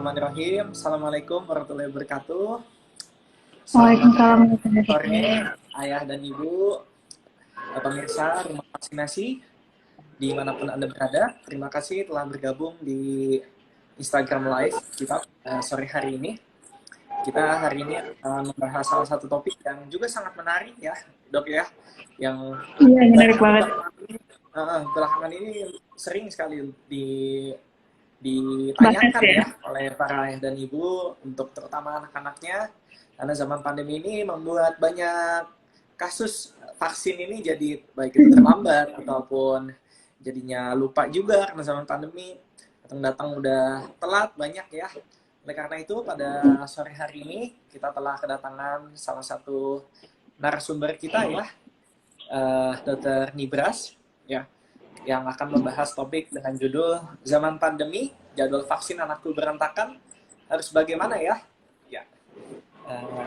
Bismillahirrahmanirrahim. Assalamualaikum warahmatullahi wabarakatuh. Selamat Waalaikumsalam. sore, ayah dan ibu, pemirsa rumah vaksinasi, dimanapun Anda berada. Terima kasih telah bergabung di Instagram Live kita sore hari ini. Kita hari ini akan membahas salah satu topik yang juga sangat menarik ya, Dok ya, yang Iya, menarik banget. belakangan ini sering sekali Bahas ditanyakan ya. ya oleh para ayah dan ibu, untuk terutama anak-anaknya, karena zaman pandemi ini membuat banyak kasus vaksin ini jadi baik itu terlambat ataupun jadinya lupa juga karena zaman pandemi, datang-datang udah telat banyak ya. Oleh karena itu pada sore hari ini kita telah kedatangan salah satu narasumber kita ya, Dr. Nibras ya, yang akan membahas topik dengan judul Zaman Pandemi, Jadwal Vaksin Anakku Berantakan, Harus Bagaimana ya? Ya,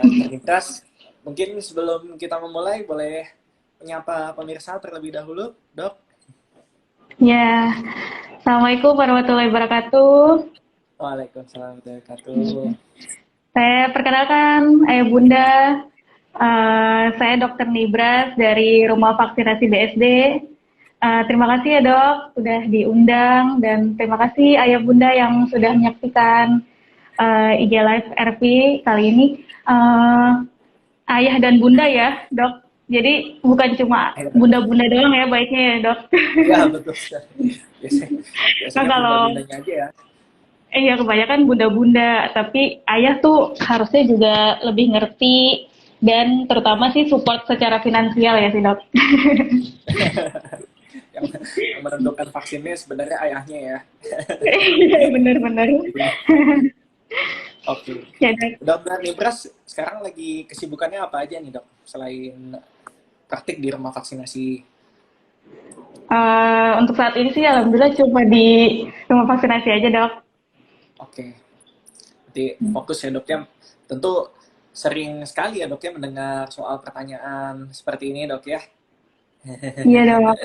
Nibras, mungkin sebelum kita memulai boleh menyapa pemirsa terlebih dahulu, Dok? Ya, Assalamualaikum warahmatullahi wabarakatuh. Waalaikumsalam warahmatullahi wabarakatuh. Saya perkenalkan Ayah Bunda. Saya Dr. Nibras dari Rumah Vaksinasi BSD. Terima kasih ya Dok, sudah diundang, dan terima kasih Ayah Bunda yang sudah menyaksikan IG Live RP kali ini. Ayah dan Bunda ya Dok, jadi bukan cuma bunda-bunda doang ya baiknya ya Dok. Ya, betul sekali. Nah Biasanya kalau bunda-bundanya aja ya. ya kebanyakan bunda-bunda, tapi ayah tuh harusnya juga lebih ngerti dan terutama sih support secara finansial ya sih Dok. yang menentukan vaksinnya sebenarnya ayahnya ya. Bener-bener. Oke. Ya Dok. Dokter Nibras sekarang lagi kesibukannya apa aja nih, Dok? Selain praktik di rumah vaksinasi. Untuk saat ini sih alhamdulillah cuma di rumah vaksinasi aja Dok. Oke. Nanti fokus ya, Dok ya. Tentu sering sekali ya, Dok ya, mendengar soal pertanyaan seperti ini, Dok ya. Iya Dok.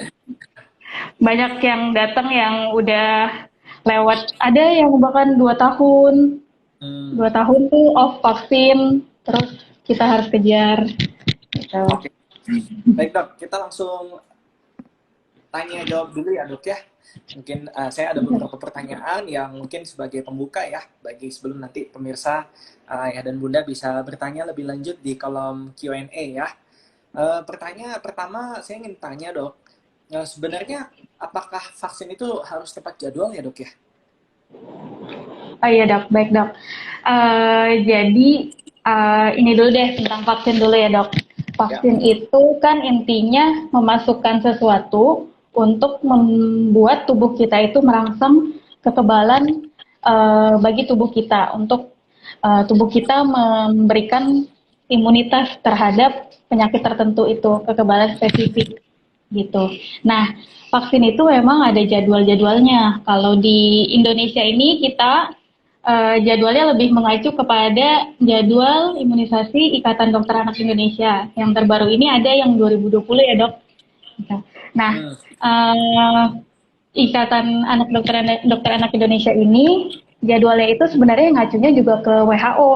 Banyak yang datang yang udah lewat, ada yang bahkan 2 tahun. 2 tahun tuh off vaksin, terus kita harus kejar. Gitu. Oke. Baik, Dok. Kita langsung tanya jawab dulu ya, Dok ya. Mungkin saya ada beberapa pertanyaan yang mungkin sebagai pembuka ya, bagi sebelum nanti pemirsa ayah dan bunda bisa bertanya lebih lanjut di kolom Q&A ya. Pertanyaan pertama saya ingin tanya, Dok, sebenarnya apakah vaksin itu harus tepat jadwal ya, Dok ya? Oh iya Dok, baik Dok. Jadi ini dulu deh tentang vaksin dulu ya Dok. Vaksin itu kan intinya memasukkan sesuatu untuk membuat tubuh kita itu merangsang kekebalan bagi tubuh kita, untuk tubuh kita memberikan imunitas terhadap penyakit tertentu itu, kekebalan spesifik gitu. Nah, vaksin itu memang ada jadwal-jadwalnya. Kalau di Indonesia ini kita jadwalnya lebih mengacu kepada jadwal imunisasi Ikatan Dokter Anak Indonesia. Yang terbaru ini ada yang 2020 ya Dok. Nah, Ikatan Dokter Anak Indonesia ini jadwalnya itu sebenarnya ngacunya juga ke WHO.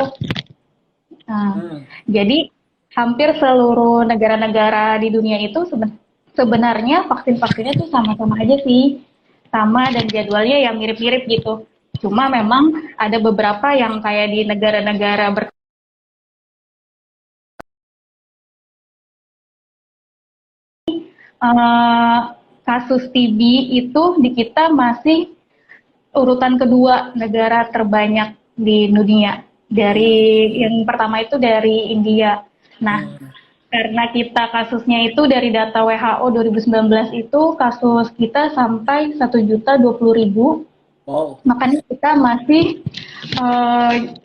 Jadi hampir seluruh negara-negara di dunia itu sebenarnya vaksin-vaksinnya tuh sama-sama aja sih, sama, dan jadwalnya yang mirip-mirip gitu. Cuma memang ada beberapa yang kayak di negara-negara kasus TB itu di kita masih urutan kedua negara terbanyak di dunia. Dari yang pertama itu dari India. Nah, karena kita kasusnya itu dari data WHO 2019 itu kasus kita sampai 1.020.000. Wow. Makanya kita masih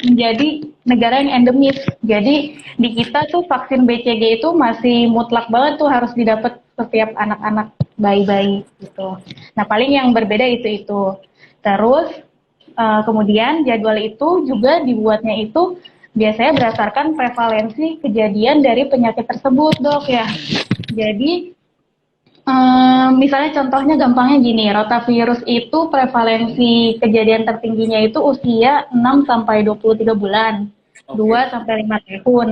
menjadi negara yang endemis. Jadi di kita tuh vaksin BCG itu masih mutlak banget tuh harus didapat setiap anak-anak bayi-bayi gitu. Nah paling yang berbeda itu. Terus kemudian jadwal itu juga dibuatnya itu biasanya berdasarkan prevalensi kejadian dari penyakit tersebut Dok ya. Jadi Misalnya contohnya gampangnya gini, rotavirus itu prevalensi kejadian tertingginya itu usia 6 sampai 23 bulan, 2 Oke. sampai 5 tahun.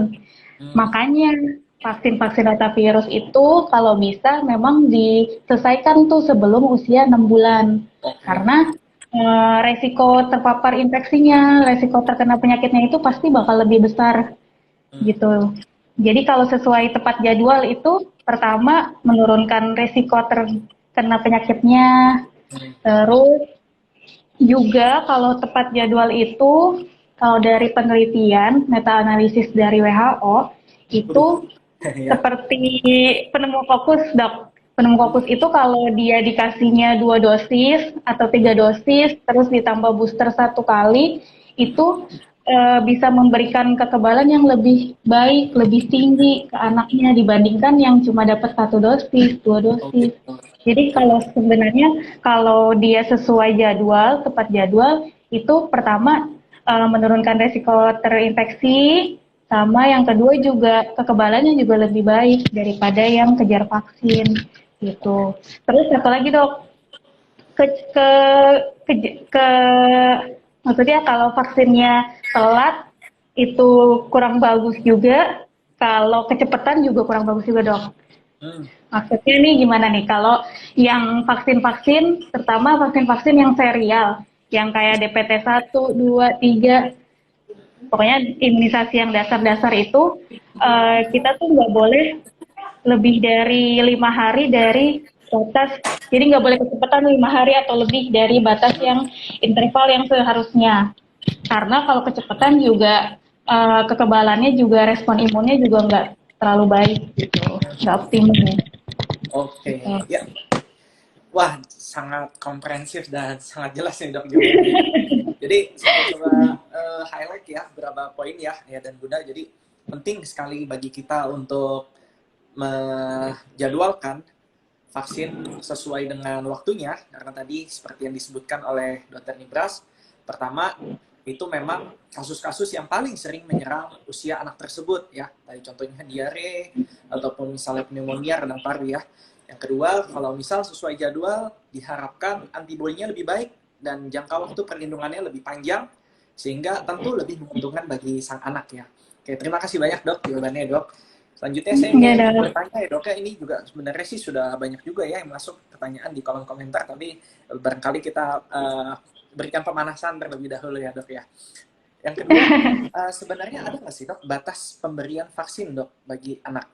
Hmm, Makanya vaksin-vaksin rotavirus itu kalau bisa memang diselesaikan tuh sebelum usia 6 bulan. oke. Karena resiko terpapar infeksinya, resiko terkena penyakitnya itu pasti bakal lebih besar Hmm, gitu. Jadi kalau sesuai tepat jadwal itu pertama menurunkan risiko terkena penyakitnya, hmm. terus juga kalau tepat jadwal itu kalau dari penelitian meta analisis dari WHO Waduh. itu Ya. seperti pneumokokus, Dok. Pneumokokus Hmm, itu kalau dia dikasihnya 2 dosis atau 3 dosis, terus ditambah booster 1 kali, hmm. itu bisa memberikan kekebalan yang lebih baik, lebih tinggi ke anaknya dibandingkan yang cuma dapat 1 dosis, dua Oh dosis. gitu. Jadi Oke. kalau sebenarnya kalau dia sesuai jadwal, tepat jadwal, itu pertama menurunkan resiko terinfeksi, sama yang kedua juga kekebalannya juga lebih baik daripada yang kejar vaksin Oke. gitu. Terus satu lagi dok, ke, ke, ke maksudnya kalau vaksinnya telat itu kurang bagus juga, kalau kecepatan juga kurang bagus juga dok. Hmm, Maksudnya nih gimana nih, kalau yang vaksin-vaksin, terutama vaksin-vaksin yang serial, yang kayak DPT 1, 2, 3, pokoknya imunisasi yang dasar-dasar itu, kita tuh nggak boleh lebih dari 5 hari dari batas, jadi nggak boleh kecepatan 5 hari atau lebih dari batas yang interval yang seharusnya. Karena kalau kecepatan juga kekebalannya juga respon imunnya juga nggak terlalu baik gitu, nggak optimum oke. gitu. Ya. Wah, sangat komprehensif dan sangat jelas nih dok jawabannya. Jadi saya coba highlight ya beberapa poin ya dan Bunda. Jadi penting sekali bagi kita untuk menjadwalkan vaksin sesuai dengan waktunya karena tadi seperti yang disebutkan oleh Dr. Nibras, pertama itu memang kasus-kasus yang paling sering menyerang usia anak tersebut ya. Tadi contohnya diare ataupun misalnya pneumonia radang paru ya. Yang kedua, kalau misal sesuai jadwal diharapkan antibodinya lebih baik dan jangka waktu perlindungannya lebih panjang sehingga tentu lebih menguntungkan bagi sang anak ya. Oke, terima kasih banyak dok jawabannya dok. Selanjutnya saya Ya ingin dok. bertanya ya dok ya, ini juga sebenarnya sih sudah banyak juga ya yang masuk pertanyaan di kolom komentar, tapi barangkali kita berikan pemanasan terlebih dahulu ya dok ya. Yang kedua, sebenarnya ada nggak sih dok batas pemberian vaksin dok bagi anak?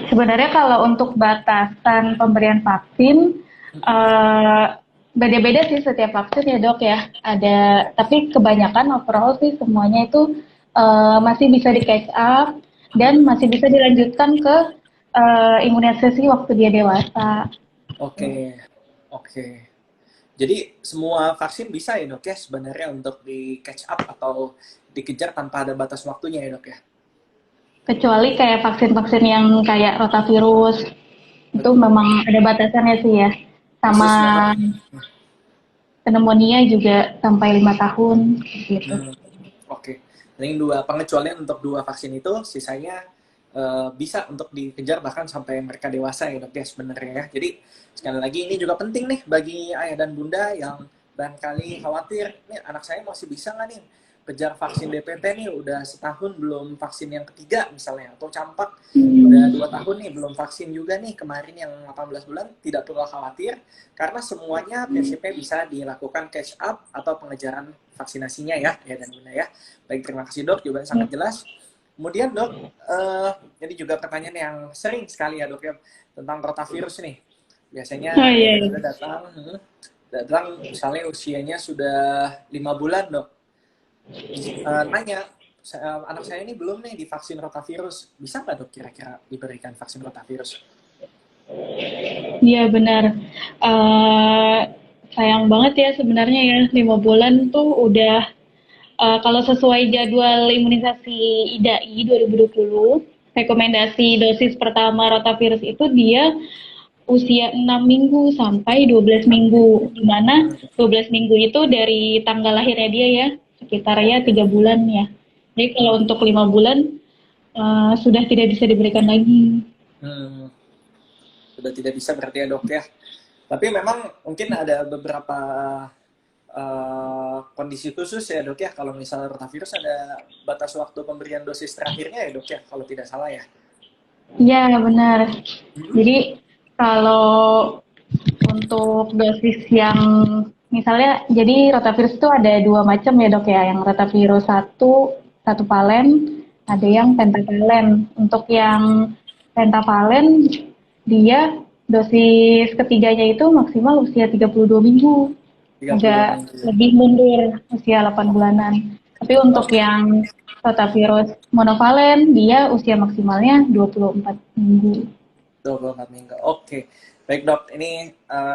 Sebenarnya kalau untuk batasan pemberian vaksin, eh, beda-beda sih setiap vaksin ya dok ya. Ada, tapi kebanyakan overall sih semuanya itu masih bisa di catch up dan Hmm, masih bisa dilanjutkan ke imunisasi waktu dia dewasa. oke, oke. Jadi semua vaksin bisa ya dok ya sebenarnya untuk di catch up atau dikejar tanpa ada batas waktunya ya dok ya? Kecuali kayak vaksin-vaksin yang kayak rotavirus, itu Betul. memang ada batasannya sih ya. Sama Khusus memang. pneumonia juga sampai 5 tahun gitu. Hmm, oke. Ini dua pengecualian untuk dua vaksin itu, sisanya bisa untuk dikejar bahkan sampai mereka dewasa ya dok ya sebenarnya ya. Jadi sekali lagi ini juga penting nih bagi ayah dan bunda yang barangkali khawatir, nih anak saya masih bisa nggak nih kejar vaksin DPT nih udah setahun belum vaksin yang ketiga misalnya, atau campak udah 2 tahun nih belum vaksin juga nih kemarin yang 18 bulan, tidak perlu khawatir karena semuanya prinsipnya bisa dilakukan catch up atau pengejaran vaksinasinya ya dan bunda ya. Baik, terima kasih dok, jawabannya sangat jelas. Kemudian dok, ini juga pertanyaan yang sering sekali ya dok ya tentang rotavirus nih. Oh Biasanya ayah iya, dan iya. bunda datang misalnya usianya sudah 5 bulan dok. Nanya, anak saya ini belum nih divaksin rotavirus, bisa nggak dok kira-kira diberikan vaksin rotavirus? Iya benar. Eh, Sayang banget ya sebenarnya ya 5 bulan tuh udah kalau sesuai jadwal imunisasi IDAI 2020, rekomendasi dosis pertama rotavirus itu dia usia 6 minggu sampai 12 minggu, di mana Hmm, 12 minggu itu dari tanggal lahirnya dia ya, sekitar ya oke. 3 bulan ya. Jadi kalau Hmm, untuk 5 bulan sudah tidak bisa diberikan lagi. hmm. sudah tidak bisa berarti ya dok ya. Tapi memang mungkin ada beberapa kondisi khusus ya dok ya, kalau misalnya rotavirus ada batas waktu pemberian dosis terakhirnya ya dok ya, kalau tidak salah ya. Iya, benar. Hmm. Jadi kalau untuk dosis yang misalnya, jadi rotavirus itu ada dua macam ya dok ya, yang rotavirus satu valen, ada Hmm. yang pentavalen. Untuk yang pentavalen, dia dosis ketiganya itu maksimal usia 32 minggu, 32 agak minggu. lebih mundur usia 8 bulanan. Tapi untuk Oke, yang rotavirus monovalen, dia usia maksimalnya 24 minggu. 24 minggu. Oke. Baik dok, ini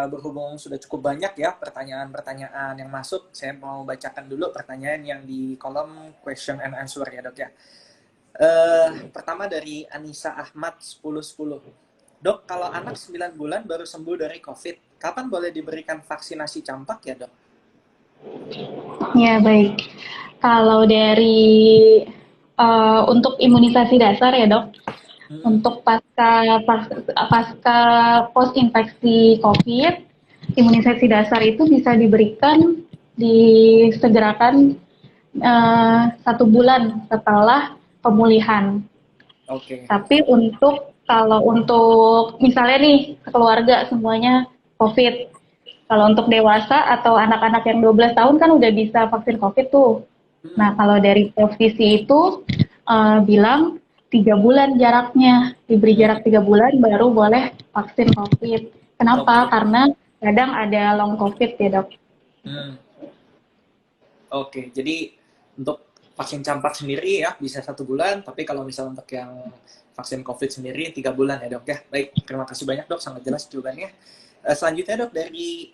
berhubung sudah cukup banyak ya pertanyaan-pertanyaan yang masuk, saya mau bacakan dulu pertanyaan yang di kolom question and answer ya dok ya. Pertama dari Anissa Ahmad 1010. Dok, kalau anak 9 bulan baru sembuh dari COVID, kapan boleh diberikan vaksinasi campak ya dok? Ya, baik. Kalau dari untuk imunisasi dasar ya dok, Hmm. untuk pasca post infeksi COVID, imunisasi dasar itu bisa diberikan disegerakan 1 bulan setelah pemulihan. Oke. Tapi kalau untuk misalnya nih keluarga semuanya COVID, kalau untuk dewasa atau anak-anak yang 12 tahun kan udah bisa vaksin COVID tuh. Hmm. Nah, kalau dari profesi itu bilang 3 bulan jaraknya, diberi Hmm. jarak 3 bulan baru boleh vaksin COVID. Kenapa? Oke. Karena kadang ada long COVID ya dok. Hmm. Oke, jadi untuk vaksin campak sendiri ya bisa 1 bulan, tapi kalau misalnya untuk yang vaksin COVID sendiri 3 bulan ya dok ya. Baik, terima kasih banyak dok, sangat jelas jawabannya. Selanjutnya dok dari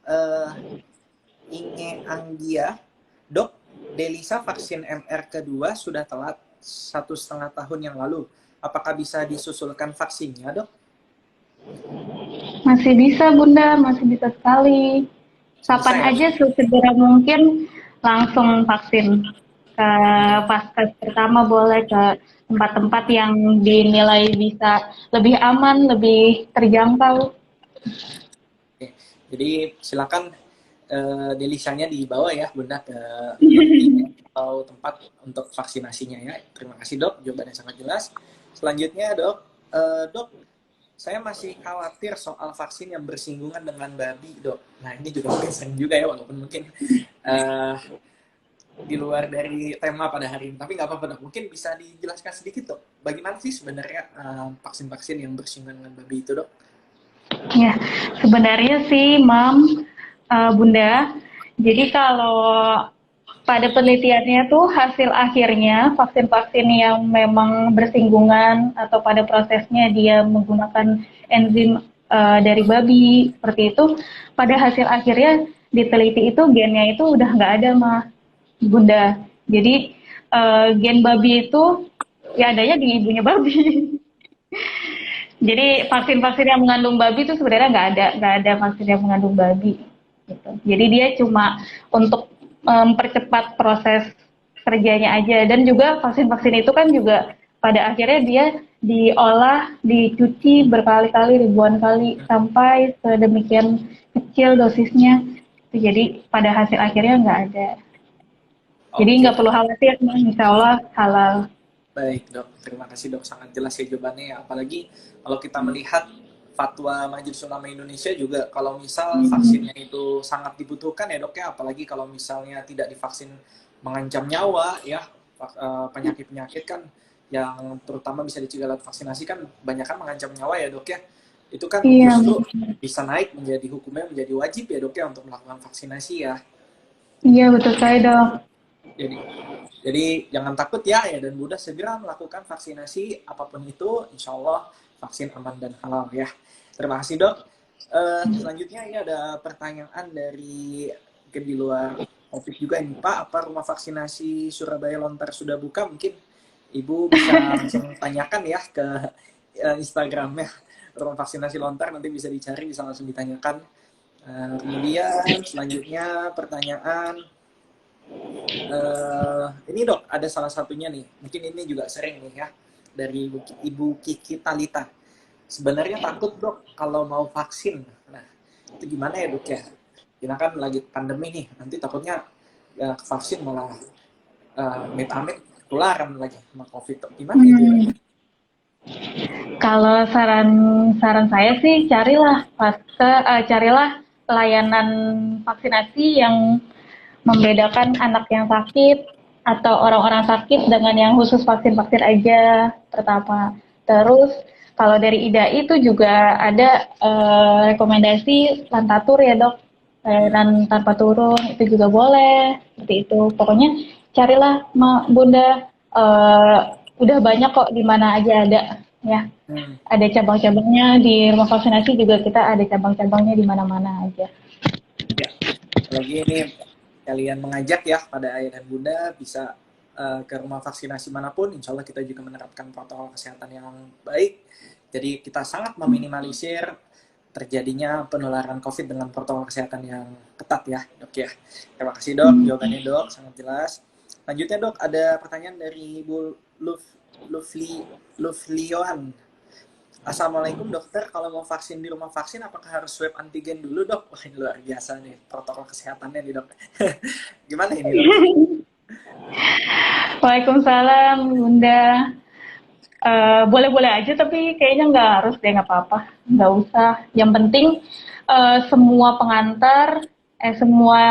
uh, Inge Anggia, dok, Delisa vaksin MR kedua sudah telat 1,5 tahun yang lalu. Apakah bisa disusulkan vaksinnya dok? Masih bisa bunda, masih bisa sekali. Bisa Kapan ya dok? aja segera mungkin langsung vaksin. Ke Hmm. paskes pertama boleh ke tempat-tempat yang dinilai bisa lebih aman, lebih terjangkau. Oke. Jadi silakan Delisanya dibawa ya bunda ke tempat klinik atau tempat untuk vaksinasinya ya. Terima kasih dok, jawabannya sangat jelas. Selanjutnya dok, dok, saya masih khawatir soal vaksin yang bersinggungan dengan babi dok. Nah ini juga mungkin sering juga ya, walaupun mungkin uh, di luar dari tema pada hari ini. Tapi nggak apa-apa dok, mungkin bisa dijelaskan sedikit dok. Bagaimana sih sebenarnya vaksin-vaksin yang bersinggungan dengan babi itu dok? Ya, sebenarnya sih, Bunda. Jadi kalau pada penelitiannya tuh hasil akhirnya vaksin-vaksin yang memang bersinggungan atau pada prosesnya dia menggunakan enzim dari babi seperti itu, pada hasil akhirnya diteliti itu gennya itu udah nggak ada mah Bunda. Jadi gen babi itu ya adanya di ibunya babi. Jadi vaksin-vaksin yang mengandung babi itu sebenarnya nggak ada vaksin yang mengandung babi. Gitu. Jadi dia cuma untuk mempercepat proses kerjanya aja, dan juga vaksin-vaksin itu kan juga pada akhirnya dia diolah, dicuci berkali-kali, ribuan kali sampai sedemikian kecil dosisnya. Jadi pada hasil akhirnya nggak ada. Jadi Oke, nggak perlu khawatir, insya Allah halal. baik dok, terima kasih dok, sangat jelas ya jawabannya ya. Apalagi kalau kita melihat fatwa Majelis Ulama Indonesia juga, kalau misal vaksinnya itu sangat dibutuhkan ya dok ya, apalagi kalau misalnya tidak divaksin mengancam nyawa ya, penyakit-penyakit kan yang terutama bisa dicegah lewat vaksinasi kan banyak kan mengancam nyawa ya dok ya, itu kan Iya, justru bisa naik menjadi hukumnya menjadi wajib ya dok ya untuk melakukan vaksinasi ya. iya betul sekali dok. Jadi Jadi jangan takut ya, dan mudah segera melakukan vaksinasi apapun itu, insya Allah vaksin aman dan halal ya. Terima kasih dok. Selanjutnya ini ada pertanyaan dari mungkin di luar topik juga ini Pak, apa rumah vaksinasi Surabaya Lontar sudah buka? Mungkin Ibu bisa langsung tanyakan ya ke Instagramnya rumah vaksinasi Lontar, nanti bisa dicari, bisa langsung ditanyakan. Kemudian selanjutnya pertanyaan, ini dok, ada salah satunya nih, mungkin ini juga sering nih ya, dari Ibu Kiki Talita. sebenarnya takut dok kalau mau vaksin. Nah, itu gimana ya dok ya? Kita kan lagi pandemi nih, nanti takutnya ya, vaksin malah amit-amit ketularan lagi sama COVID. Dok. Gimana itu dok? Kalau saran saran saya sih carilah layanan vaksinasi yang membedakan anak yang sakit atau orang-orang sakit dengan yang khusus vaksin-vaksin aja pertama. Terus kalau dari IDAI itu juga ada rekomendasi lantatur ya dok, layanan tanpa turun itu juga boleh seperti itu. Pokoknya carilah bunda, udah banyak kok di mana aja ada ya. Hmm. Ada cabang-cabangnya di rumah vaksinasi juga kita ada cabang-cabangnya di mana-mana aja. Ya, lagi ini kalian mengajak ya pada ayah dan bunda bisa ke rumah vaksinasi manapun, insya Allah kita juga menerapkan protokol kesehatan yang baik. Jadi kita sangat meminimalisir terjadinya penularan COVID dengan protokol kesehatan yang ketat ya dok ya. Terima kasih dok, jawabannya dok sangat jelas. Lanjutnya dok, ada pertanyaan dari Ibu Luflioan. Assalamualaikum dokter, kalau mau vaksin di rumah vaksin apakah harus swab antigen dulu dok? Wah ini luar biasa nih protokol kesehatannya nih dok. Gimana ini dok? Waalaikumsalam Bunda. Boleh-boleh aja tapi kayaknya nggak harus deh, nggak apa-apa, nggak usah. Yang penting semua pengantar, semua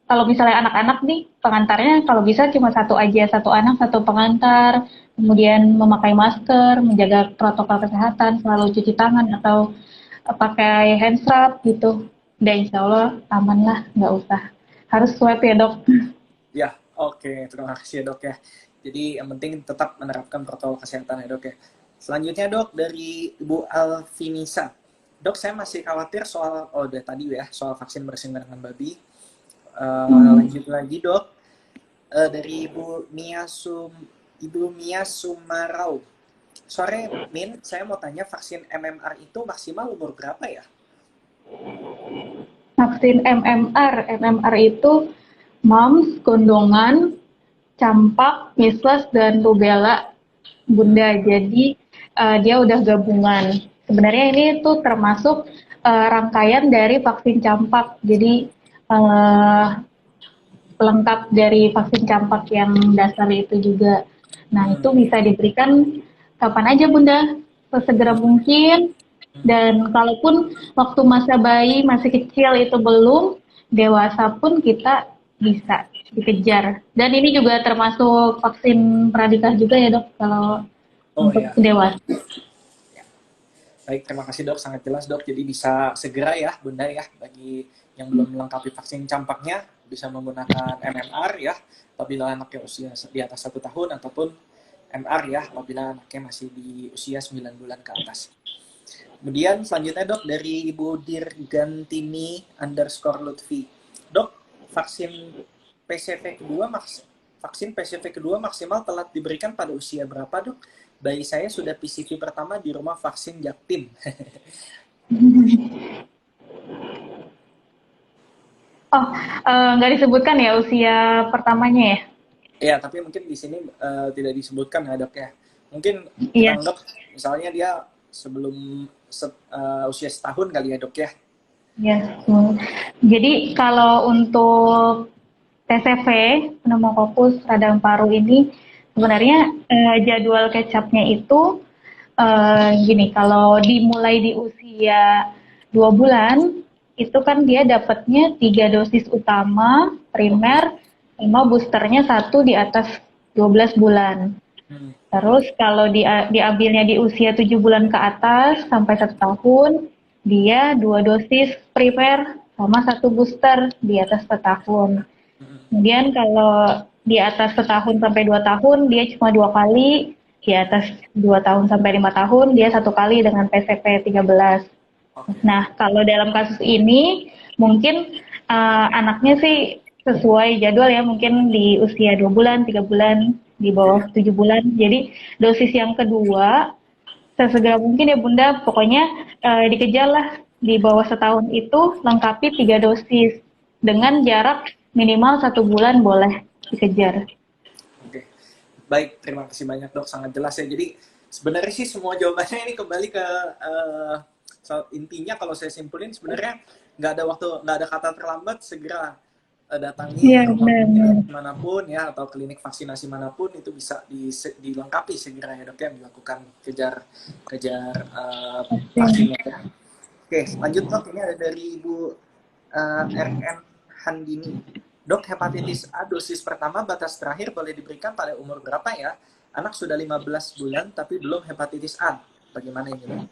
kalau misalnya anak-anak nih pengantarnya kalau bisa cuma satu aja, satu anak satu pengantar, kemudian memakai masker, menjaga protokol kesehatan, selalu cuci tangan atau pakai hand strap gitu. Udah insya Allah aman lah, nggak usah. Harus swab ya dok. Ya, oke, terima kasih ya dok ya. Jadi yang penting tetap menerapkan protokol kesehatan ya dok ya. Selanjutnya dok dari Ibu Alfinisa. Dok, saya masih khawatir soal, oh udah tadi ya, soal vaksin bersinggungan dengan babi. Lanjut lagi dok, dari Ibu Mia Sumarau. Sore Min, saya mau tanya vaksin MMR itu maksimal umur berapa ya? Vaksin MMR itu mumps, gondongan, campak, measles, dan rubella, Bunda. Jadi dia udah gabungan. Sebenarnya ini tuh termasuk rangkaian dari vaksin campak. Jadi lengkap dari vaksin campak yang dasar itu juga. Nah itu bisa diberikan kapan aja Bunda, sesegera mungkin. Dan kalaupun waktu masa bayi masih kecil itu belum, dewasa pun kita bisa dikejar. Dan ini juga termasuk vaksin pranikah juga ya dok, kalau untuk Ya. dewasa. Baik, terima kasih dok, sangat jelas dok. Jadi bisa segera ya bunda ya, bagi yang belum melengkapi vaksin campaknya, bisa menggunakan MMR ya, apabila anaknya usia di atas 1 tahun, ataupun MR ya, apabila anaknya masih di usia 9 bulan ke atas. Kemudian selanjutnya dok, dari Ibu Dirgantini _Lutfi. Dok, vaksin PCV kedua maksimal telat diberikan pada usia berapa dok? Bayi saya sudah PCV pertama di rumah vaksin Jaktim. Oh, nggak disebutkan ya usia pertamanya ya? Ya, tapi mungkin di sini tidak disebutkan ya dok ya. Mungkin kita Iya. anggap misalnya dia sebelum usia setahun kali ya dok ya. Ya, jadi kalau untuk TCV, pneumococcus radang paru ini sebenarnya jadwal catch-up-nya itu gini, kalau dimulai di usia 2 bulan, itu kan dia dapatnya 3 dosis utama primer, 5 boosternya 1 di atas 12 bulan. Terus kalau diambilnya di usia 7 bulan ke atas sampai 1 tahun, dia 2 dosis primer sama 1 booster di atas setahun. Kemudian kalau di atas setahun sampai 2 tahun, dia cuma 2 kali. Di atas 2 tahun sampai 5 tahun, dia 1 kali dengan PCV 13. Nah, kalau dalam kasus ini, mungkin anaknya sih sesuai jadwal ya, mungkin di usia 2 bulan, 3 bulan, di bawah 7 bulan. Jadi, dosis yang kedua, sesegera mungkin ya Bunda, pokoknya dikejarlah di bawah setahun itu lengkapi 3 dosis dengan jarak minimal 1 bulan boleh dikejar. Oke, baik, terima kasih banyak dok, sangat jelas ya. Jadi sebenarnya sih semua jawabannya ini kembali ke intinya kalau saya simpulin sebenarnya nggak ada kata terlambat, segera Iya, datangi rumah benar. sakit manapun ya atau klinik vaksinasi manapun itu bisa dilengkapi segera ya dok ya, dilakukan kejar Vaksin. vaksinnya ya. Oke, lanjut dok, ini ada dari Ibu RN Handini. Dok, hepatitis A dosis pertama batas terakhir boleh diberikan pada umur berapa ya? Anak sudah 15 bulan tapi belum hepatitis A. Bagaimana ini dok?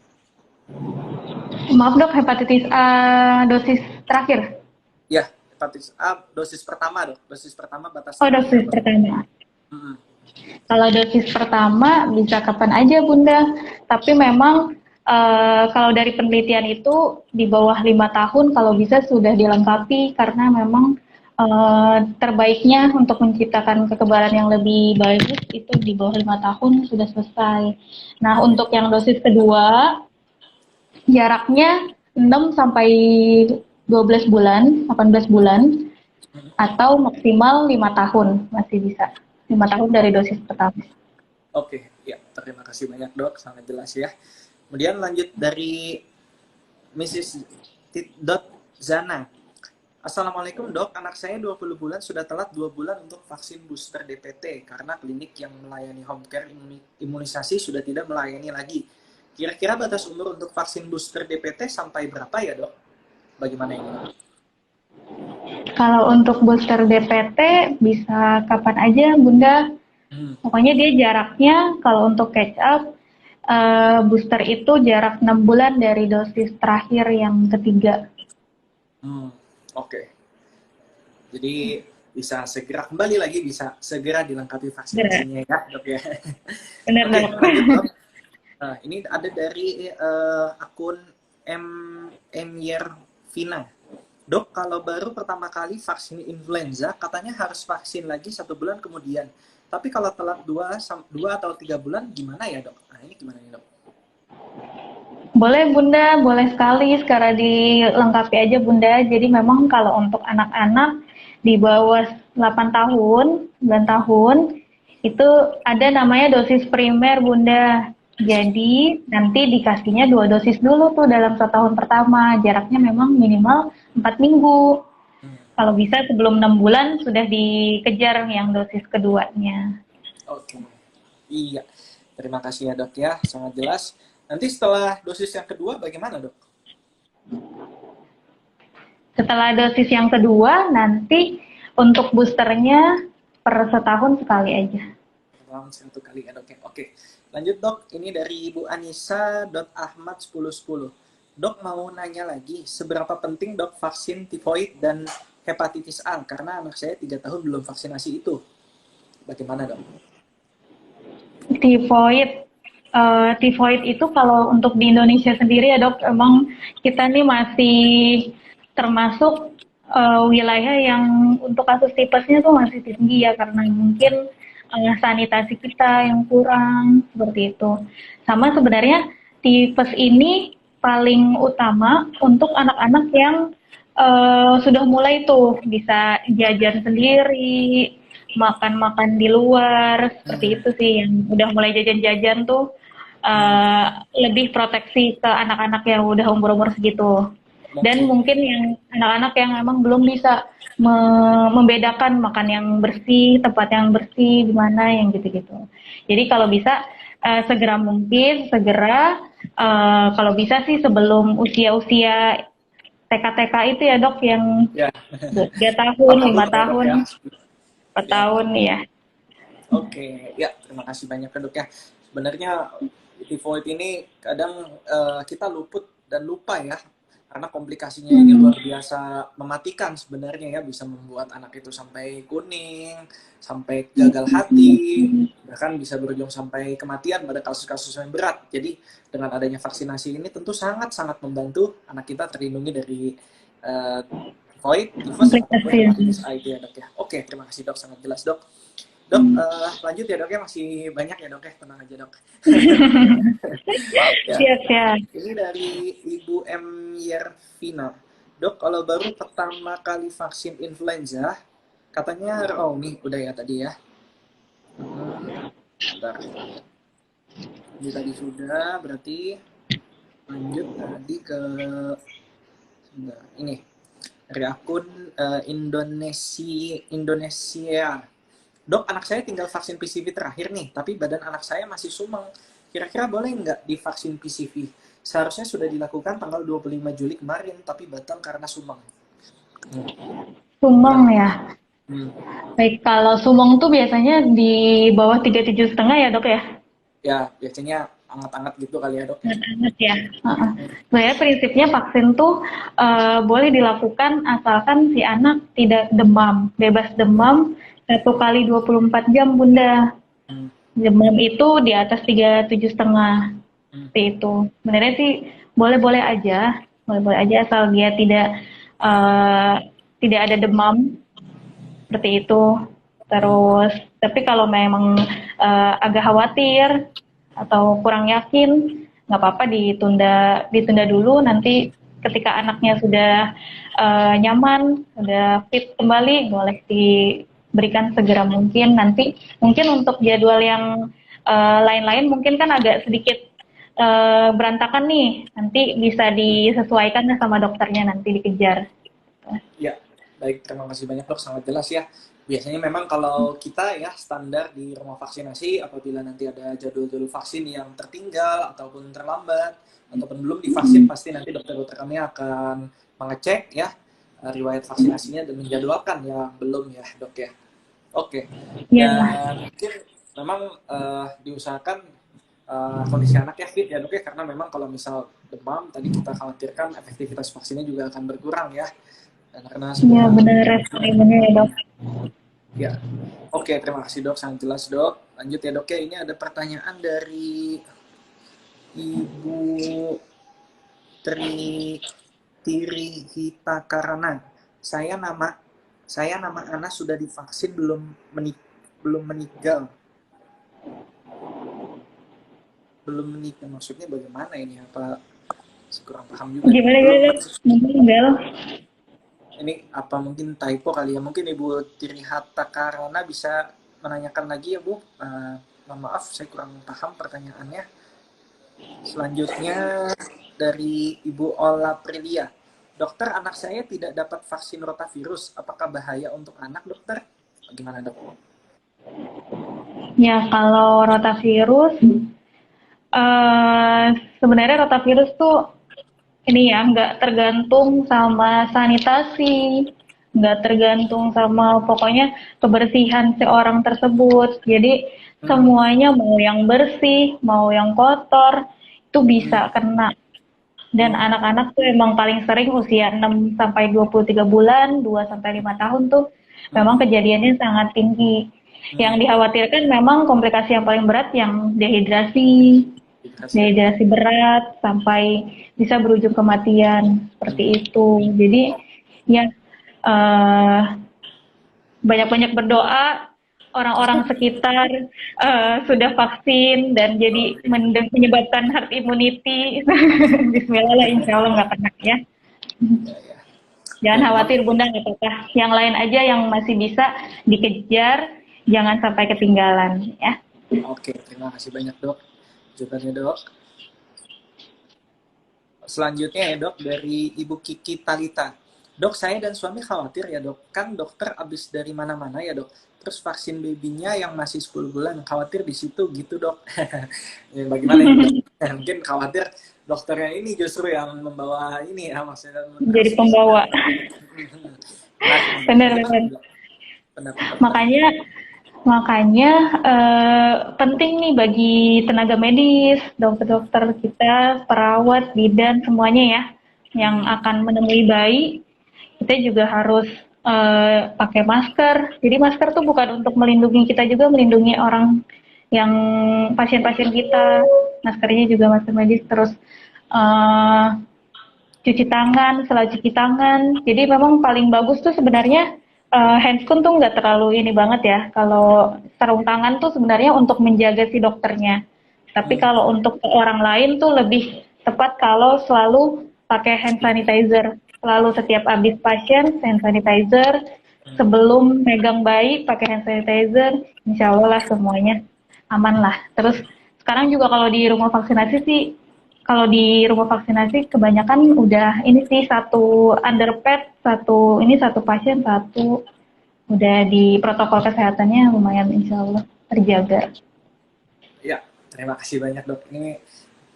Maaf dok, hepatitis A dosis terakhir. Ya, hepatitis A dosis pertama dok. Dosis pertama batas Oh, terakhir dosis boleh. pertama. Hmm. Kalau dosis pertama bisa kapan aja Bunda, tapi memang kalau dari penelitian itu di bawah 5 tahun kalau bisa sudah dilengkapi karena memang terbaiknya untuk menciptakan kekebalan yang lebih bagus itu di bawah 5 tahun sudah selesai. Nah Oke. untuk yang dosis kedua jaraknya 6 sampai 12 bulan, 18 bulan Hmm. atau maksimal 5 tahun masih bisa. 5 tahun dari Oke. dosis pertama. Oke, ya, terima kasih banyak dok, sangat jelas ya. Kemudian lanjut dari Mrs. Zana. Assalamualaikum dok, anak saya 20 bulan sudah telat 2 bulan untuk vaksin booster DPT karena klinik yang melayani home care imunisasi sudah tidak melayani lagi. Kira-kira batas umur untuk vaksin booster DPT sampai berapa ya dok? Bagaimana ini dok? Kalau untuk booster DPT bisa kapan aja Bunda. Hmm. Pokoknya dia jaraknya kalau untuk catch up booster itu jarak 6 bulan dari dosis terakhir yang ketiga. Hmm. Oke. Jadi bisa segera kembali lagi, bisa segera dilengkapi Benar, vaksinasinya ya dok ya. benar Oke, dok. lanjut dok. Nah, ini ada dari akun M Emyer Vina. Dok, kalau baru pertama kali vaksin influenza, katanya harus vaksin lagi 1 bulan kemudian. Tapi kalau telat 2 atau 3 bulan, gimana ya dok? Nah, ini gimana nih dok? Boleh Bunda, boleh sekali sekarang dilengkapi aja Bunda. Jadi memang kalau untuk anak-anak di bawah 8 tahun, 9 tahun, itu ada namanya dosis primer Bunda. Jadi nanti dikasihnya 2 dosis dulu tuh dalam 1 tahun pertama. Jaraknya memang minimal 4 minggu. Hmm. Kalau bisa sebelum 6 bulan sudah dikejar yang dosis keduanya. Oke, iya. Terima kasih ya dok ya, sangat jelas. Nanti setelah dosis yang kedua bagaimana dok? Setelah dosis yang kedua, nanti untuk boosternya per setahun sekali aja. Dalam 1 kali ya dok ya. Oke, lanjut dok. Ini dari Ibu Anissa Ahmad 1010. Dok mau nanya lagi, seberapa penting dok vaksin tifoid dan hepatitis A? Karena anak saya 3 tahun belum vaksinasi itu. Bagaimana dok? Tifoid, tifoid itu kalau untuk di Indonesia sendiri ya dok, emang kita nih masih termasuk wilayah yang untuk kasus tipesnya tuh masih tinggi ya karena mungkin sanitasi kita yang kurang seperti itu. Sama sebenarnya tipes ini paling utama untuk anak-anak yang sudah mulai tuh bisa jajan sendiri, makan-makan di luar, seperti Hmm. itu sih yang udah mulai jajan-jajan tuh Hmm. lebih proteksi ke anak-anak yang udah umur-umur segitu. Dan Oke. mungkin yang anak-anak yang memang belum bisa membedakan makan yang bersih, tempat yang bersih, di mana yang gitu-gitu. Jadi kalau bisa segera mungkin, segera kalau bisa sih sebelum usia-usia TK-TK itu ya dok yang Ya, 3 tahun, 4 tahun 5 ya dok tahun, ya. 4 Ya. tahun ya. Oke, ya terima kasih banyak ya dok ya. Sebenarnya tifoid ini kadang kita luput dan lupa ya, karena komplikasinya ini Hmm. luar biasa mematikan sebenarnya ya, bisa membuat anak itu sampai kuning, sampai gagal hati, bahkan bisa berujung sampai kematian pada kasus-kasus yang berat. Jadi dengan adanya vaksinasi ini tentu sangat-sangat membantu anak kita terlindungi dari tifoid, tifus ataupun Komplikasi. hepatitis A itu ya dok ya. Oke, terima kasih dok, sangat jelas dok. Dok, lanjut ya dok ya, masih banyak ya dok ya, tenang aja dok. Ya, Siap siap. ini dari Ibu M. Yervina. Dok, kalau baru pertama kali vaksin influenza, katanya, oh nih udah ya tadi ya. Bentar. Ini tadi sudah, berarti lanjut tadi ke ini dari akun Indonesia. Dok, anak saya tinggal vaksin PCV terakhir nih, tapi badan anak saya masih sumeng. Kira-kira boleh nggak divaksin PCV? Seharusnya sudah dilakukan tanggal 25 Juli kemarin, tapi batal karena sumeng. Sumeng ya. Hmm. Baik, kalau sumeng tuh biasanya di bawah 37,5 ya dok ya? Ya, biasanya anget-anget gitu kali ya dok. Anget ya. Sebenarnya prinsipnya vaksin tuh boleh dilakukan asalkan si anak tidak demam, bebas demam 1 kali 24 jam bunda. Demam itu di atas 37,5 seperti itu. Sebenarnya sih boleh-boleh aja asal dia tidak ada demam seperti itu. Terus, tapi kalau memang agak khawatir atau kurang yakin, nggak apa-apa ditunda dulu. Nanti ketika anaknya sudah nyaman, sudah fit kembali, boleh diberikan segera mungkin. Nanti mungkin untuk jadwal yang lain-lain mungkin kan agak sedikit berantakan nih. Nanti bisa disesuaikan sama dokternya, nanti dikejar. Ya, baik, terima kasih banyak dok, sangat jelas ya. Biasanya memang kalau kita ya standar di rumah vaksinasi, apabila nanti ada jadwal-jadwal vaksin yang tertinggal ataupun terlambat ataupun belum divaksin, pasti nanti dokter-dokter kami akan mengecek ya riwayat vaksinasinya dan menjadwalkan yang belum ya dok ya. Oke. Dan mungkin memang diusahakan kondisi anak ya fit ya dok ya, karena memang kalau misal demam tadi kita khawatirkan efektivitas vaksinnya juga akan berkurang ya. Dan karena ya benar ya dok. Ya, oke, terima kasih dok, sangat jelas dok. Lanjut ya dok ya, ini ada pertanyaan dari Ibu Tiri Hitakarana. Saya nama Ana sudah divaksin belum meninggal. Belum menikah, maksudnya bagaimana ini? Apa kurang paham juga? Gimana meninggal? Ini apa mungkin typo kali ya? Mungkin Ibu Tiri Hitakarana bisa menanyakan lagi ya Bu. Maaf, saya kurang paham pertanyaannya. Selanjutnya dari Ibu Ola Prilia. Dokter, anak saya tidak dapat vaksin rotavirus. Apakah bahaya untuk anak, dokter? Bagaimana dok? Ya, kalau rotavirus, sebenarnya rotavirus tuh ini ya, nggak tergantung sama sanitasi, nggak tergantung sama pokoknya kebersihan seorang tersebut. Jadi semuanya mau yang bersih, mau yang kotor, itu bisa kena. Dan anak-anak tuh emang paling sering usia 6 sampai 23 bulan, 2 sampai 5 tahun tuh memang kejadiannya sangat tinggi. Yang dikhawatirkan memang komplikasi yang paling berat yang dehidrasi berat sampai bisa berujung kematian seperti itu. Jadi ya banyak-banyak berdoa, orang-orang sekitar sudah vaksin dan jadi menyebabkan herd immunity. Bismillah lah, insya Allah nggak kena ya. Jangan khawatir bunda, nggak apa-apa. Yang lain aja yang masih bisa dikejar, jangan sampai ketinggalan ya. Oke, terima kasih banyak dok. Jawabannya dok. Selanjutnya ya dok, dari Ibu Kiki Talita. Dok, saya dan suami khawatir ya dok, kan dokter abis dari mana-mana ya dok, terus vaksin babynya yang masih 10 bulan, khawatir di situ gitu dok. Ya, bagaimana ya dok? Mungkin khawatir dokternya ini justru yang membawa ini ya, maksudnya jadi pembawa. Benar. Makanya penting nih bagi tenaga medis, dokter-dokter kita, perawat, bidan, semuanya ya, yang akan menemui bayi, kita juga harus pakai masker. Jadi masker tuh bukan untuk melindungi kita, juga melindungi orang yang pasien-pasien kita. Maskernya juga masker medis, terus cuci tangan, selalu cuci tangan. Jadi memang paling bagus tuh sebenarnya handscoon tuh nggak terlalu ini banget ya. Kalau sarung tangan tuh sebenarnya untuk menjaga si dokternya. Tapi kalau untuk orang lain tuh lebih tepat kalau selalu pakai hand sanitizer. Selalu setiap habis pasien hand sanitizer. Sebelum megang bayi pakai hand sanitizer. Insya Allah lah semuanya aman lah. Terus sekarang juga kalau di rumah vaksinasi sih, kalau di rumah vaksinasi kebanyakan udah ini sih satu underpaid, satu pasien satu, udah di protokol kesehatannya lumayan insya Allah terjaga. Ya, terima kasih banyak dok. Ini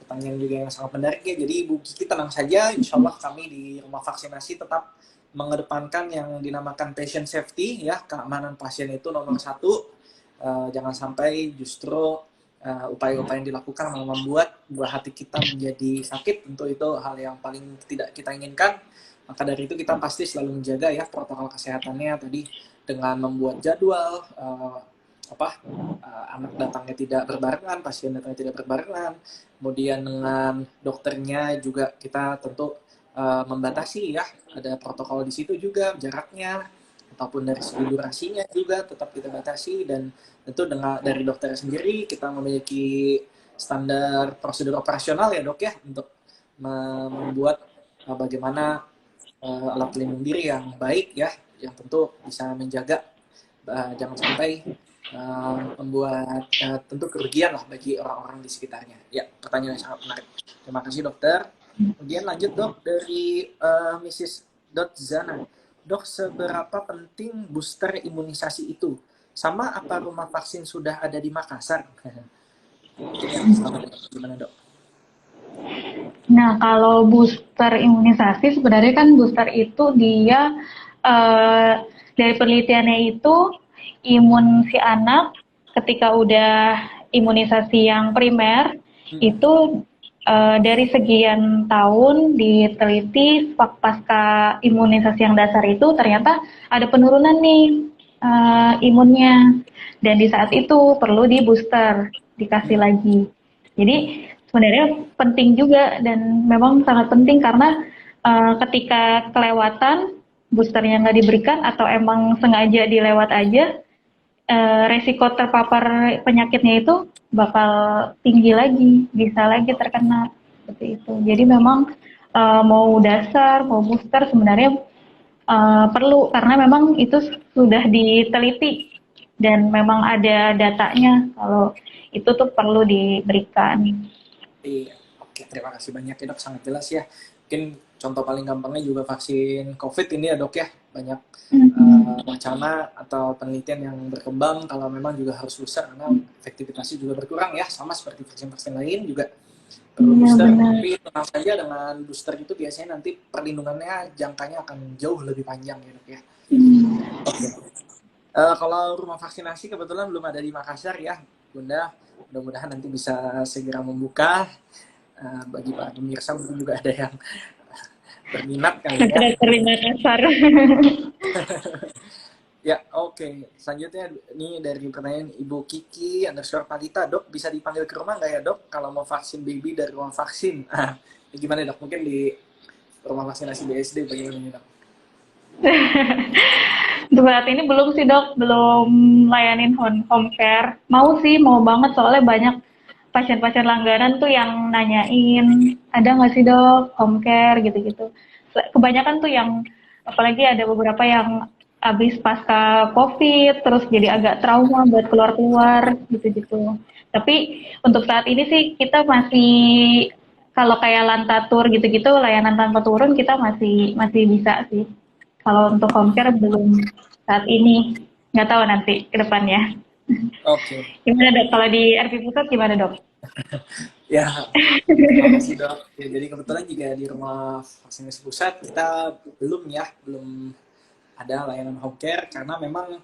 pertanyaan juga yang sangat menarik ya. Jadi Ibu Kiki tenang saja, insya Allah kami di rumah vaksinasi tetap mengedepankan yang dinamakan patient safety ya, keamanan pasien itu nomor satu. Jangan sampai justru upaya-upaya yang dilakukan membuat buah hati kita menjadi sakit. Tentu itu hal yang paling tidak kita inginkan. Maka dari itu kita pasti selalu menjaga ya protokol kesehatannya tadi dengan membuat jadwal anak datangnya tidak berbarengan, pasien datangnya tidak berbarengan, kemudian dengan dokternya juga kita tentu membatasi ya, ada protokol di situ juga jaraknya ataupun dari segi durasinya juga tetap kita batasi, dan tentu dengan dari dokter sendiri kita memiliki standar prosedur operasional ya dok ya untuk membuat bagaimana alat pelindung diri yang baik ya, yang tentu bisa menjaga jangan sampai membuat tentu kerugian lah bagi orang-orang di sekitarnya. Ya, pertanyaan yang sangat menarik. Terima kasih dokter. Kemudian lanjut dok dari Mrs. Zana. Dok, seberapa penting booster imunisasi itu? Sama apa rumah vaksin sudah ada di Makassar? Gimana dok? Nah, kalau booster imunisasi sebenarnya kan booster itu dia dari penelitiannya itu imun si anak ketika udah imunisasi yang primer itu dari sekian tahun diteliti pasca imunisasi yang dasar itu ternyata ada penurunan nih imunnya, dan di saat itu perlu di booster, dikasih lagi. Jadi sebenarnya penting juga dan memang sangat penting karena ketika kelewatan boosternya nggak diberikan atau emang sengaja dilewat aja, resiko terpapar penyakitnya itu bakal tinggi lagi, bisa lagi terkena seperti itu. Jadi memang mau dasar mau booster sebenarnya perlu karena memang itu sudah diteliti dan memang ada datanya kalau itu tuh perlu diberikan. Iya, oke, terima kasih banyak ya dok, sangat jelas ya. Mungkin contoh paling gampangnya juga vaksin COVID ini ya dok ya, banyak wacana atau penelitian yang berkembang kalau memang juga harus booster karena efektivitasnya juga berkurang ya, sama seperti vaksin-vaksin lain juga perlu booster. Tapi tenang saja dengan booster itu biasanya nanti perlindungannya jangkanya akan jauh lebih panjang ya dok ya. Oke. Kalau rumah vaksinasi kebetulan belum ada di Makassar ya Bunda, mudah-mudahan nanti bisa segera membuka. Bagi para pemirsa mungkin juga ada yang berminat kali ya. Dari Makassar. Ya, oke. Selanjutnya ini dari pertanyaan Ibu Kiki _Palita, dok bisa dipanggil ke rumah nggak ya dok kalau mau vaksin baby dari rumah vaksin? Ini gimana dok? Mungkin di rumah vaksinasi BSD bagaimana dok? Untuk saat ini belum sih dok, belum layanin home care. Mau sih, mau banget soalnya banyak pasien-pasien langganan tuh yang nanyain, ada nggak sih dok home care gitu-gitu. Kebanyakan tuh yang, apalagi ada beberapa yang habis pasca COVID, terus jadi agak trauma buat keluar-keluar gitu-gitu. Tapi untuk saat ini sih kita masih, kalau kayak Lantatur gitu-gitu, layanan tanpa turun kita masih bisa sih. Kalau untuk home care belum saat ini, nggak tahu nanti ke depannya. Oke. Gimana dok? Kalau di RP Pusat gimana dok? Ya, terima kasih dok. Ya, jadi kebetulan juga di rumah vaksinasi pusat kita belum ada layanan home care karena memang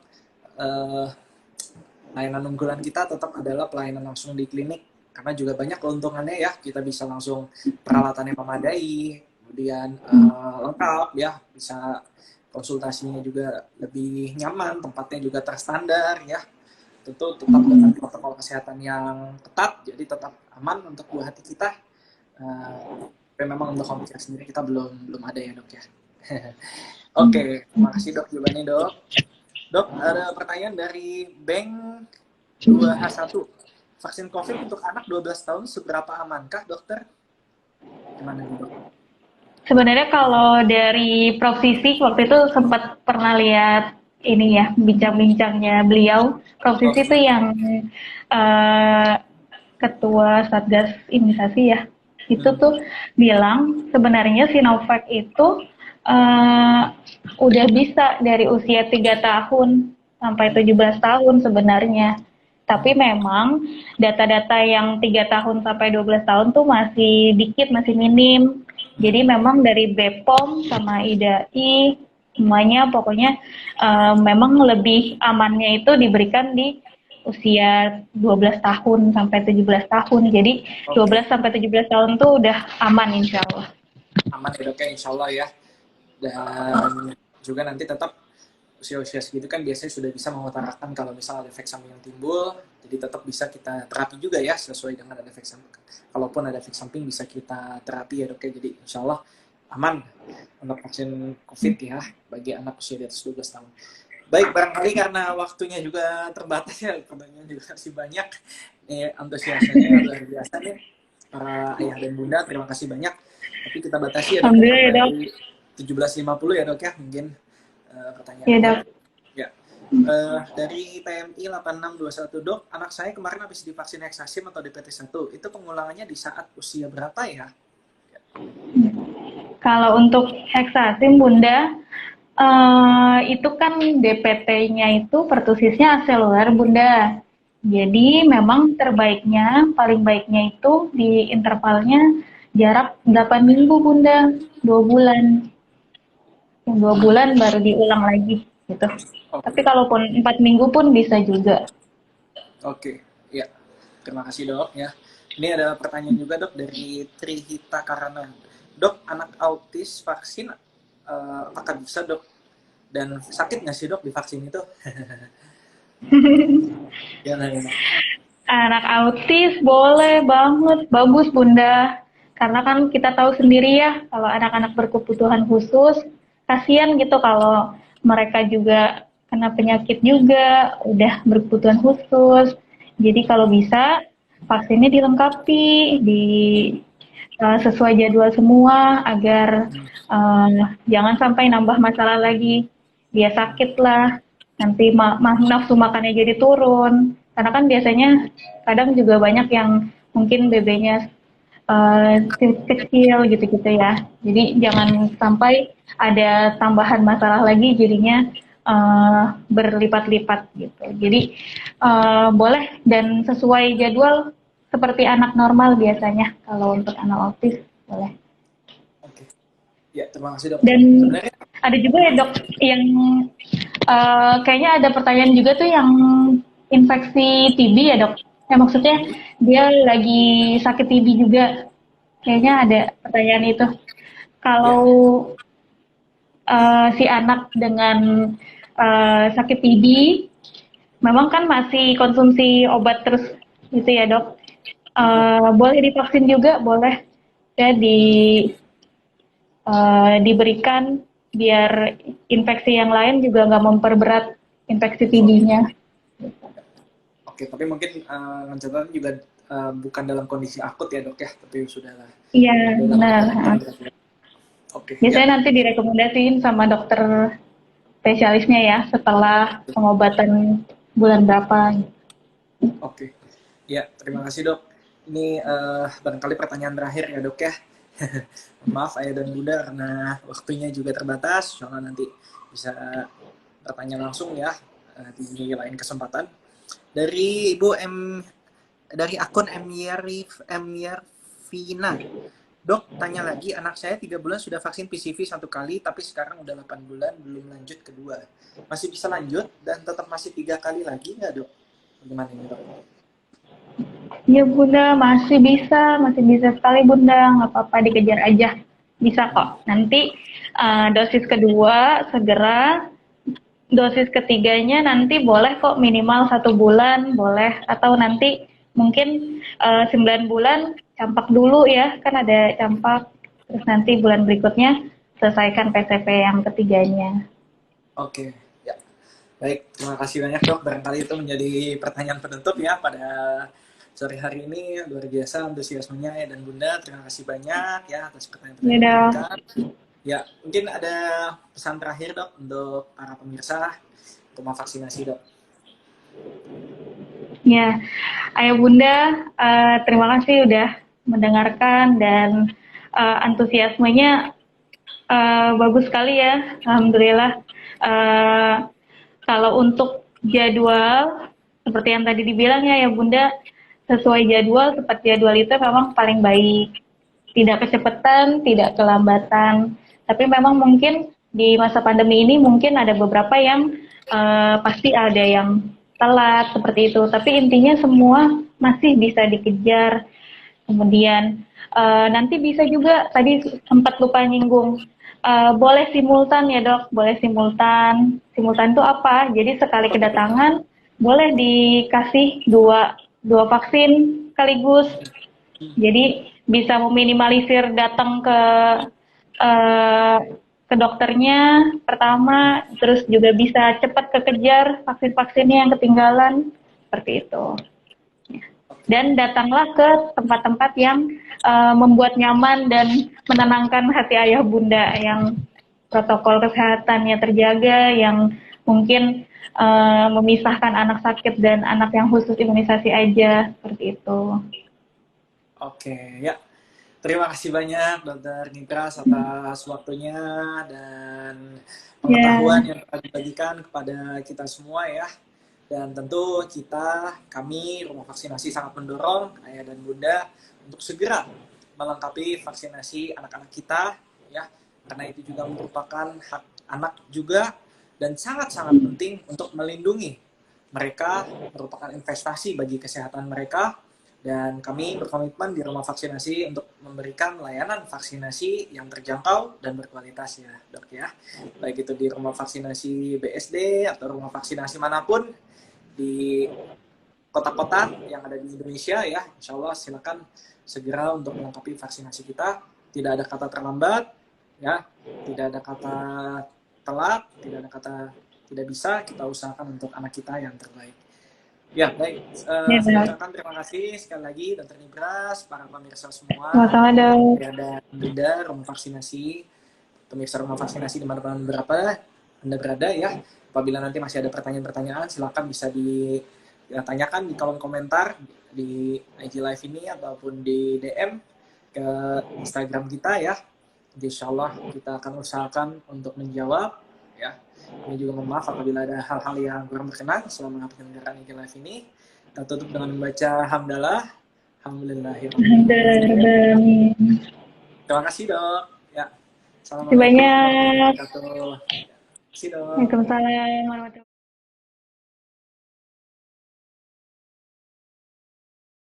layanan unggulan kita tetap adalah pelayanan langsung di klinik karena juga banyak keuntungannya ya, kita bisa langsung peralatannya memadai, kemudian lengkap ya, bisa konsultasinya juga lebih nyaman, tempatnya juga terstandar ya, tentu tetap dengan protokol kesehatan yang ketat, jadi tetap aman untuk buah hati kita. Tapi memang untuk home care sendiri kita belum ada ya dok ya. Oke, terima kasih dok jawabannya dok. Dok, ada pertanyaan dari Bank 2H1. Vaksin COVID untuk anak 12 tahun seberapa amankah dokter? Gimana nih dok? Sebenarnya kalau dari Prof. Sisi waktu itu sempat pernah lihat ini ya, bincang-bincangnya beliau. Prof. Sisi itu yang Ketua Satgas Imunisasi ya, itu Hmm. tuh bilang sebenarnya Sinovac itu udah bisa dari usia 3 tahun sampai 17 tahun sebenarnya. Tapi memang data-data yang 3 tahun sampai 12 tahun tuh masih dikit, masih minim. Jadi memang dari BPOM sama IDAI semuanya pokoknya memang lebih amannya itu diberikan di usia 12 tahun sampai 17 tahun. Jadi Oke, 12 sampai 17 tahun tuh udah aman insya Allah. aman ya dok ya, insya Allah ya. Dan juga nanti tetap usia-usia segitu kan biasanya sudah bisa mengutarakan kalau misal ada efek samping yang timbul, jadi tetap bisa kita terapi juga ya sesuai dengan ada efek samping. Kalaupun ada efek samping bisa kita terapi ya dok ya, jadi insya Allah aman untuk vaksin COVID ya bagi anak usia di atas 12 tahun. Baik, barangkali karena waktunya juga terbatas ya, pertanyaan juga masih banyak. Nih, antusiasmenya luar biasa nih para ayah dan bunda, terima kasih banyak. Tapi kita batasi ya dok ya Alhamdulillah ya sampai dok. 17.50 ya dok ya mungkin Ya pertanyaannya. dok. Ya. Dari PMI 8621 dok, anak saya kemarin habis divaksin Hexasim atau DPT-1, itu pengulangannya di saat usia berapa ya? Kalau untuk heksasim bunda, itu kan DPT-nya itu pertusisnya aseluler bunda. Jadi memang terbaiknya, paling baiknya itu di intervalnya jarak 8 minggu bunda, 2 bulan. Yang 2 bulan baru diulang lagi gitu. Tapi Oke, kalaupun 4 minggu pun bisa juga. oke, ya. Terima kasih dok ya. Ini ada pertanyaan juga dok dari Trihita Karana. Dok, anak autis vaksin apakah bisa dok? Dan sakit nggak sih dok di vaksin itu? Ya, nah, ya. Anak autis boleh banget, bagus bunda. Karena kan kita tahu sendiri ya, kalau anak-anak berkebutuhan khusus, kasihan gitu kalau mereka juga kena penyakit juga, udah berkebutuhan khusus. Jadi kalau bisa, vaksinnya dilengkapi, sesuai jadwal semua, agar jangan sampai nambah masalah lagi. Dia sakit lah, nanti nafsu makannya jadi turun. Karena kan biasanya kadang juga banyak yang mungkin BB-nya kecil gitu-gitu ya. Jadi jangan sampai ada tambahan masalah lagi jadinya berlipat-lipat gitu. Jadi boleh dan sesuai jadwal seperti anak normal biasanya kalau untuk anak autis boleh. Oke. Ya, terima kasih dok. Dan Sebenarnya, ada juga ya dok yang kayaknya ada pertanyaan juga tuh yang infeksi TB ya dok. Maksudnya dia lagi sakit TB juga. Kayaknya ada pertanyaan itu. Kalau ya, si anak dengan sakit TB, memang kan masih konsumsi obat terus gitu ya dok. Boleh divaksin juga, boleh ya diberikan biar infeksi yang lain juga nggak memperberat infeksi oke. TB-nya. Oke, tapi mungkin mencatat juga bukan dalam kondisi akut ya dok ya, tapi sudah Iya, berada dalam benar. perawatan berarti ya. Oke, ya, Biasanya nanti direkomendasiin sama dokter spesialisnya ya setelah pengobatan bulan berapa. oke. Ya, terima kasih dok. Ini barangkali pertanyaan terakhir ya dok ya. Maaf ayah dan bunda karena waktunya juga terbatas. Soalnya nanti bisa bertanya langsung ya di lain kesempatan. Dari Ibu dari akun Vina. Dok, tanya lagi, anak saya 3 bulan sudah vaksin PCV 1 kali, tapi sekarang udah 8 bulan belum lanjut kedua. Masih bisa lanjut dan tetap masih 3 kali lagi nggak dok? Bagaimana ini dok? Ya bunda, masih bisa sekali bunda, nggak apa-apa dikejar aja. Bisa kok. Nanti dosis kedua segera, dosis ketiganya nanti boleh kok minimal 1 bulan, boleh. Atau nanti mungkin 9 bulan campak dulu ya, kan ada campak. Terus nanti bulan berikutnya selesaikan PCP yang ketiganya. Oke, ya. Baik, terima kasih banyak dok. Barangkali itu menjadi pertanyaan penutup ya pada sore hari ini. Luar biasa antusiasmenya ya dan bunda. Terima kasih banyak ya atas Ya pertanyaan-pertanyaan yang dok. diberikan. Ya, mungkin ada pesan terakhir dok untuk para pemirsa untuk vaksinasi dok. Ya, Ayah Bunda, terima kasih udah mendengarkan dan antusiasmenya bagus sekali ya, alhamdulillah. Eh, Kalau untuk jadwal, seperti yang tadi dibilang ya Bunda, sesuai jadwal, tepat jadwal itu memang paling baik. Tidak kecepatan, tidak kelambatan. Tapi memang mungkin di masa pandemi ini mungkin ada beberapa yang pasti ada yang telat seperti itu. Tapi intinya semua masih bisa dikejar. Kemudian nanti bisa juga tadi sempat lupa nyinggung, boleh simultan ya dok, boleh simultan. Simultan itu apa? Jadi sekali kedatangan boleh dikasih dua vaksin sekaligus. Jadi bisa meminimalisir datang eh, ke dokternya pertama, terus juga bisa cepat kekejar vaksin-vaksinnya yang ketinggalan seperti itu. Dan datanglah ke tempat-tempat yang membuat nyaman dan menenangkan hati ayah bunda, yang protokol kesehatannya terjaga, yang mungkin memisahkan anak sakit dan anak yang khusus imunisasi aja, seperti itu. Oke, ya. Terima kasih banyak Dokter Nitras atas waktunya dan pengetahuan Ya, yang telah dibagikan kepada kita semua ya. Dan tentu kami Rumah Vaksinasi sangat mendorong Ayah dan Bunda untuk segera melengkapi vaksinasi anak-anak kita ya. Karena itu juga merupakan hak anak juga dan sangat-sangat penting untuk melindungi mereka, merupakan investasi bagi kesehatan mereka. Dan kami berkomitmen di Rumah Vaksinasi untuk memberikan layanan vaksinasi yang terjangkau dan berkualitas ya dok ya. Baik itu di Rumah Vaksinasi BSD atau rumah vaksinasi manapun di kota-kota yang ada di Indonesia ya. Insya Allah silakan segera untuk melengkapi vaksinasi kita. Tidak ada kata terlambat ya, tidak ada kata telat, tidak ada kata tidak bisa. Kita usahakan untuk anak kita yang terbaik. Ya, baik. ya Saya dok. ucapkan terima kasih sekali lagi Dr. Nibras, para pemirsa semua, Sama-sama dok. ya, dan Bunda, rumah vaksinasi, pemirsa rumah vaksinasi di mana berapa Anda berada ya. Apabila nanti masih ada pertanyaan-pertanyaan, silakan bisa ditanyakan di kolom komentar di IG Live ini ataupun di DM ke Instagram kita ya. Jadi insya Allah kita akan usahakan untuk menjawab ya. Ini juga mohon maaf apabila ada hal-hal yang kurang berkenan selama penyelenggaraan IG Live ini. Kita tutup dengan membaca hamdalah. Alhamdulillahirrahmanirrahim. Alhamdulillah. Terima kasih dok. Ya. Terima kasih Assalamualaikum warahmatullahi banyak. wabarakatuh. Terima kasih dok. Waalaikumsalam warahmatullahi wabarakatuh.